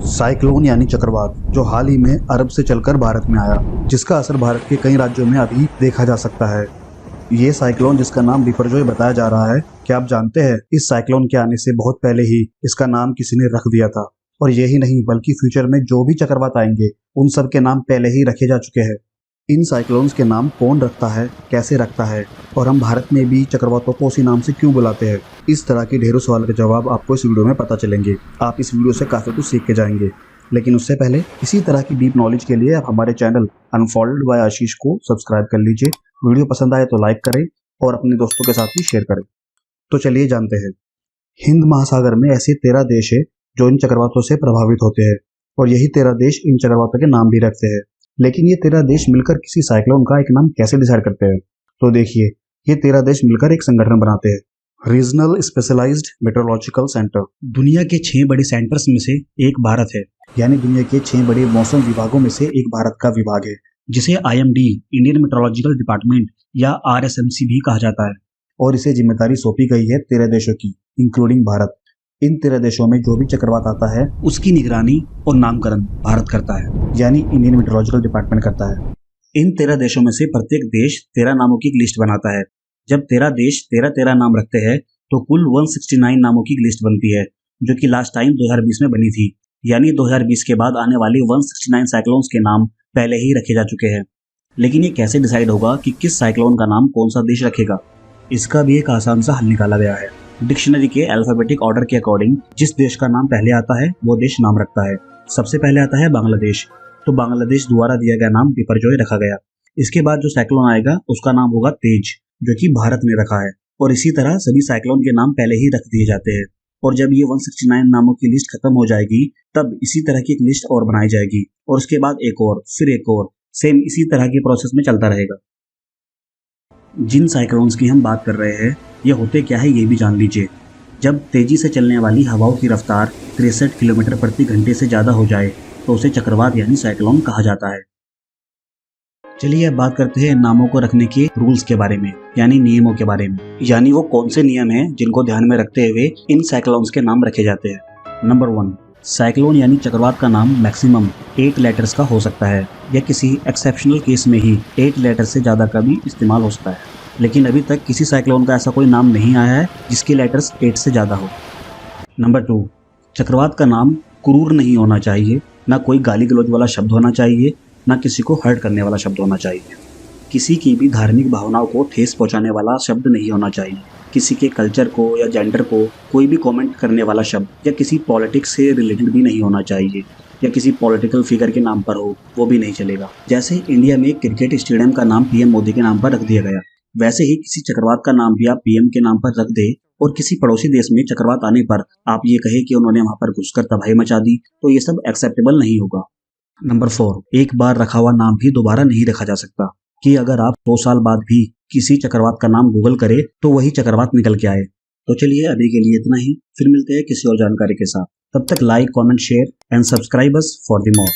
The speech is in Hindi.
साइक्लोन यानी चक्रवात जो हाल ही में अरब से चलकर भारत में आया, जिसका असर भारत के कई राज्यों में अभी देखा जा सकता है। ये साइक्लोन जिसका नाम बिपरजॉय बताया जा रहा है, क्या आप जानते हैं इस साइक्लोन के आने से बहुत पहले ही इसका नाम किसी ने रख दिया था। और यही नहीं बल्कि फ्यूचर में जो भी चक्रवात आएंगे उन सब के नाम पहले ही रखे जा चुके हैं। इन साइक्लोन्स के नाम कौन रखता है, कैसे रखता है और हम भारत में भी चक्रवातों को उसी नाम से क्यों बुलाते हैं, इस तरह के ढेरों सवाल के जवाब आपको इस वीडियो में पता चलेंगे। आप इस वीडियो से काफ़ी कुछ सीख के जाएंगे। लेकिन उससे पहले इसी तरह की डीप नॉलेज के लिए आप हमारे चैनल अनफोल्डेड बाय आशीष को सब्सक्राइब कर लीजिए। वीडियो पसंद आए तो लाइक करें और अपने दोस्तों के साथ भी शेयर करें। तो चलिए जानते हैं। हिंद महासागर में ऐसे 13 देश है जो इन चक्रवातों से प्रभावित होते हैं और यही 13 देश इन चक्रवातों के नाम भी रखते हैं। लेकिन ये 13 देश मिलकर किसी साइक्लोन का एक नाम कैसे डिसाइड करते हैं? तो देखिए, ये 13 देश मिलकर एक संगठन बनाते हैं, रीजनल स्पेशलाइज्ड मेट्रोलॉजिकल सेंटर। दुनिया के 6 बड़े सेंटर्स में से एक भारत है, यानी दुनिया के 6 बड़े मौसम विभागों में से एक भारत का विभाग है, जिसे IMD इंडियन मेट्रोलॉजिकल डिपार्टमेंट या RSMC भी कहा जाता है। और इसे जिम्मेदारी सौंपी गई है 13 देशों की, इंक्लूडिंग भारत। इन 13 देशों में जो भी चक्रवात आता है उसकी निगरानी और नामकरण भारत करता है, यानी इंडियन मेट्रोलॉजिकल डिपार्टमेंट करता है। इन 13 देशों में से प्रत्येक देश 13 नामों की लिस्ट बनाता है। जब 13 देश 13 नाम रखते हैं तो कुल 169 नामों की लिस्ट बनती है, जो कि लास्ट टाइम 2020 में बनी थी। यानी 2020 के बाद आने वाली 169 साइक्लोन्स के नाम पहले ही रखे जा चुके हैं। लेकिन ये कैसे डिसाइड होगा कि किस साइक्लोन का नाम कौन सा देश रखेगा? इसका भी एक आसान सा हल निकाला गया है। डिक्शनरी के अल्फाबेटिक ऑर्डर के अकॉर्डिंग जिस देश का नाम पहले आता है वो देश नाम रखता है। सबसे पहले आता है बांग्लादेश, तो बांग्लादेश द्वारा दिया गया नाम बिपरजॉय रखा गया। इसके बाद जो साइक्लोन आएगा उसका नाम होगा तेज, जो कि भारत ने रखा है। और इसी तरह सभी साइक्लोन के नाम पहले ही रख दिए जाते हैं। और जब ये 169 नामों की लिस्ट खत्म हो जाएगी तब इसी तरह की एक लिस्ट और बनाई जाएगी, और उसके बाद एक और, फिर एक और, सेम इसी तरह की प्रोसेस में चलता रहेगा। जिन साइक्लोन्स की हम बात कर रहे हैं ये होते क्या है ये भी जान लीजिए। जब तेजी से चलने वाली हवाओं की रफ्तार 63 किलोमीटर प्रति घंटे से ज़्यादा हो जाए तो उसे चक्रवात यानी साइक्लोन कहा जाता है। चलिए अब बात करते हैं नामों को रखने के रूल्स के बारे में, यानी नियमों के बारे में। यानी वो कौन से नियम हैं जिनको ध्यान में रखते हुए इन साइक्लोन्स के नाम रखे जाते हैं। नंबर 1, साइक्लोन यानी चक्रवात का नाम मैक्सिमम 8 लेटर्स का हो सकता है, या किसी एक्सेप्शनल केस में ही 8 लेटर से ज़्यादा का भी इस्तेमाल हो सकता है। लेकिन अभी तक किसी साइक्लोन का ऐसा कोई नाम नहीं आया है जिसकी लेटर्स 8 से ज़्यादा हो। नंबर 2, चक्रवात का नाम क्रूर नहीं होना चाहिए, ना कोई गाली गलौज वाला शब्द होना चाहिए, ना किसी को हर्ट करने वाला शब्द होना चाहिए। किसी की भी धार्मिक भावनाओं को ठेस पहुंचाने वाला शब्द नहीं होना चाहिए। किसी के कल्चर को या जेंडर को कोई भी कमेंट करने वाला शब्द या किसी पॉलिटिक्स से रिलेटेड भी नहीं होना चाहिए, या किसी पॉलिटिकल फिगर के नाम पर हो वो भी नहीं चलेगा। जैसे इंडिया में क्रिकेट स्टेडियम का नाम PM मोदी के नाम पर रख दिया गया, वैसे ही किसी चक्रवात का नाम भी आप PM के नाम पर रख दे और किसी पड़ोसी देश में चक्रवात आने पर आप ये कहे कि उन्होंने वहां पर घुसकर तबाही मचा दी, तो ये सब एक्सेप्टेबल नहीं होगा। नंबर 4, एक बार रखा हुआ नाम भी दोबारा नहीं रखा जा सकता, कि अगर आप 2 साल बाद भी किसी चक्रवात का नाम गूगल करे तो वही चक्रवात निकल के आए। तो चलिए अभी के लिए इतना ही, फिर मिलते हैं किसी और जानकारी के साथ। तब तक like, comment, share and subscribe us for the more.